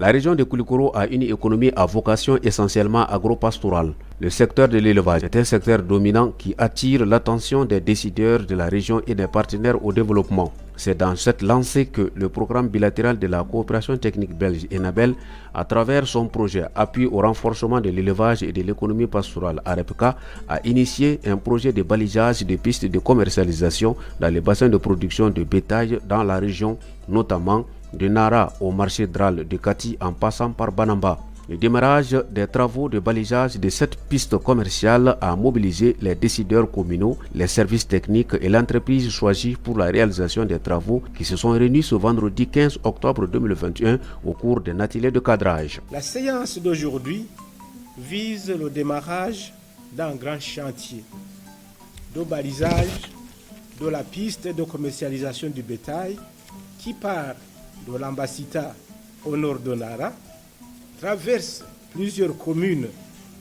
La région de Koulikoro a une économie à vocation essentiellement agro-pastorale. Le secteur de l'élevage est un secteur dominant qui attire l'attention des décideurs de la région et des partenaires au développement. C'est dans cette lancée que le programme bilatéral de la coopération technique belge ENABEL, à travers son projet Appui au renforcement de l'élevage et de l'économie pastorale AREPCA, a initié un projet de balisage des pistes de commercialisation dans les bassins de production de bétail dans la région, notamment de Nara au marché Dral de Kati en passant par Banamba. Le démarrage des travaux de balisage de cette piste commerciale a mobilisé les décideurs communaux, les services techniques et l'entreprise choisie pour la réalisation des travaux qui se sont réunis ce vendredi 15 octobre 2021 au cours d'un atelier de cadrage. La séance d'aujourd'hui vise le démarrage d'un grand chantier de balisage de la piste de commercialisation du bétail qui part de l'Ambacita au nord de Nara, traverse plusieurs communes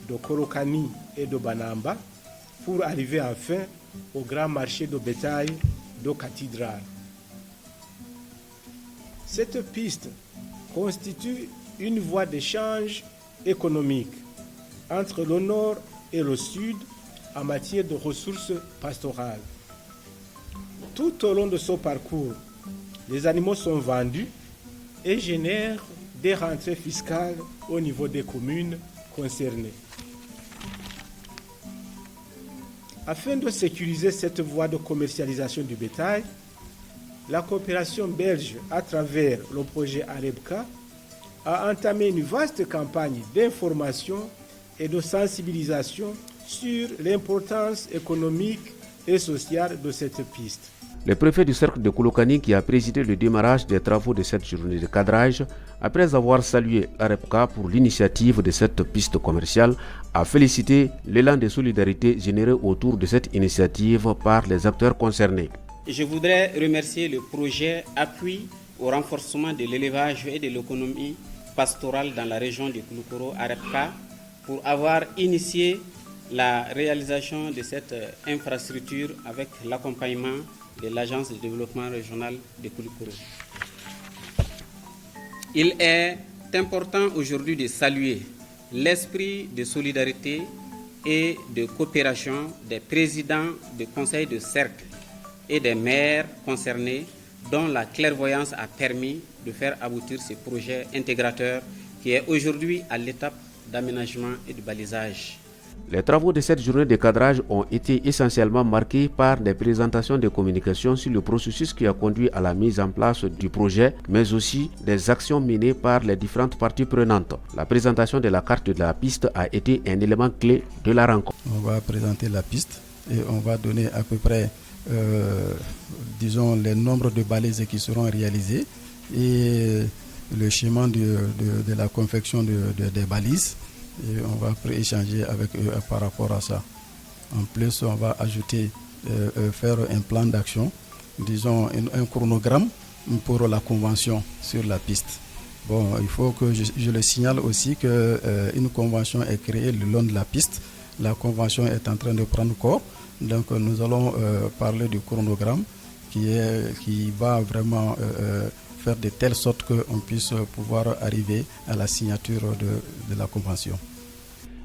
de Korokani et de Banamba pour arriver enfin au grand marché de bétail de Cathédrale. Cette piste constitue une voie d'échange économique entre le nord et le sud en matière de ressources pastorales. Tout au long de ce parcours, les animaux sont vendus et génèrent des rentrées fiscales au niveau des communes concernées. Afin de sécuriser cette voie de commercialisation du bétail, la coopération belge, à travers le projet AREPCA, a entamé une vaste campagne d'information et de sensibilisation sur l'importance économique et sociale de cette piste. Le préfet du cercle de Koulokani, qui a présidé le démarrage des travaux de cette journée de cadrage, après avoir salué l'AREPCA pour l'initiative de cette piste commerciale, a félicité l'élan de solidarité généré autour de cette initiative par les acteurs concernés. Je voudrais remercier le projet Appui au renforcement de l'élevage et de l'économie pastorale dans la région de Koulikoro, AREPCA, pour avoir initié la réalisation de cette infrastructure avec l'accompagnement de l'Agence de développement régional de Koulikoro. Il est important aujourd'hui de saluer l'esprit de solidarité et de coopération des présidents de conseils de cercle et des maires concernés dont la clairvoyance a permis de faire aboutir ce projet intégrateur qui est aujourd'hui à l'étape d'aménagement et de balisage. Les travaux de cette journée de cadrage ont été essentiellement marqués par des présentations de communication sur le processus qui a conduit à la mise en place du projet, mais aussi des actions menées par les différentes parties prenantes. La présentation de la carte de la piste a été un élément clé de la rencontre. On va présenter la piste et on va donner à peu près, disons, les nombres de balises qui seront réalisées et le schéma de la confection des balises. Et on va échanger avec eux par rapport à ça. En plus, on va ajouter, faire un plan d'action, disons un chronogramme pour la convention sur la piste. Bon, il faut que je le signale aussi qu'une convention est créée le long de la piste. La convention est en train de prendre corps. Donc nous allons parler du chronogramme qui va vraiment faire de telle sorte qu'on puisse pouvoir arriver à la signature de la convention.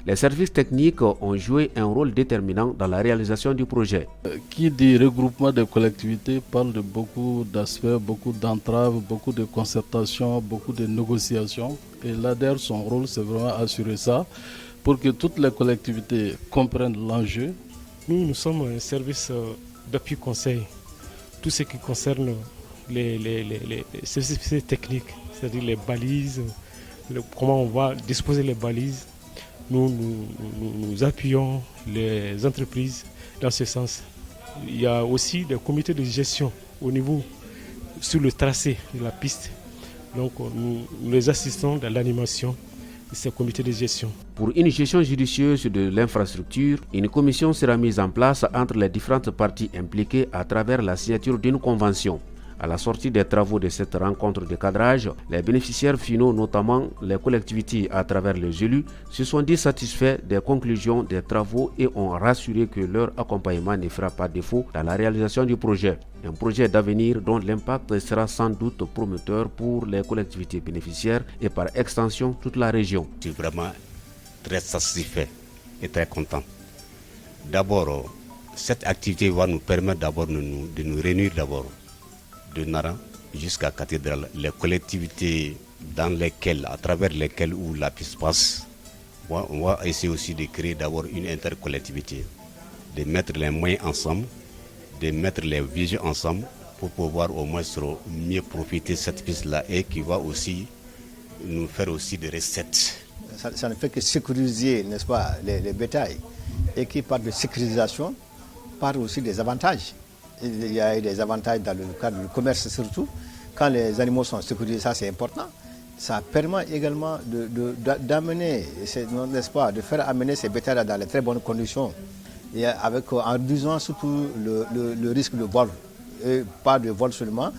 Les services techniques ont joué un rôle déterminant dans la réalisation du projet. Qui dit regroupement de collectivités parle de beaucoup d'aspects, beaucoup d'entraves, beaucoup de concertation, beaucoup de négociations. Et l'ADER, son rôle, c'est vraiment assurer ça pour que toutes les collectivités comprennent l'enjeu. Nous sommes un service d'appui conseil. Tout ce qui concerne les spécificités techniques, c'est-à-dire les balises, comment on va disposer les balises. Nous appuyons les entreprises dans ce sens. Il y a aussi des comités de gestion au niveau sur le tracé de la piste. Donc nous les assistons dans l'animation de ces comités de gestion. Pour une gestion judicieuse de l'infrastructure, une commission sera mise en place entre les différentes parties impliquées à travers la signature d'une convention. À la sortie des travaux de cette rencontre de cadrage, les bénéficiaires finaux, notamment les collectivités à travers les élus, se sont dit satisfaits des conclusions des travaux et ont rassuré que leur accompagnement ne fera pas défaut dans la réalisation du projet. Un projet d'avenir dont l'impact sera sans doute prometteur pour les collectivités bénéficiaires et par extension toute la région. Je suis vraiment très satisfait et très content. D'abord, cette activité va nous permettre d'abord de nous réunir d'abord de Nara jusqu'à Cathédrale, les collectivités dans lesquelles, à travers lesquelles où la piste passe. On va essayer aussi de créer d'abord une intercollectivité, de mettre les moyens ensemble, de mettre les visions ensemble pour pouvoir au moins mieux profiter de cette piste-là et qui va aussi nous faire aussi des recettes. Ça ne fait que sécuriser, n'est-ce pas, les bétails. Et qui parle de sécurisation, parle aussi des avantages. Il y a des avantages dans le cadre du commerce surtout. Quand les animaux sont sécurisés, ça c'est important. Ça permet également d'amener, n'est-ce pas, de faire amener ces bétails dans les très bonnes conditions. Et avec, en réduisant surtout le risque de vol. Et pas de vol seulement,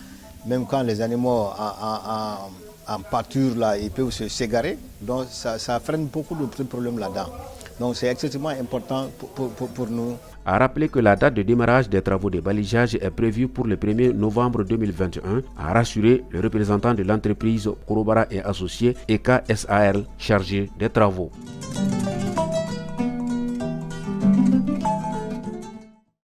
même quand les animaux en pâture, là, ils peuvent s'égarer. Donc ça freine beaucoup de problèmes là-dedans. Donc c'est extrêmement important pour nous. A rappeler que la date de démarrage des travaux de balisage est prévue pour le 1er novembre 2021, a rassuré le représentant de l'entreprise Korobara et Associés EK SAL chargé des travaux.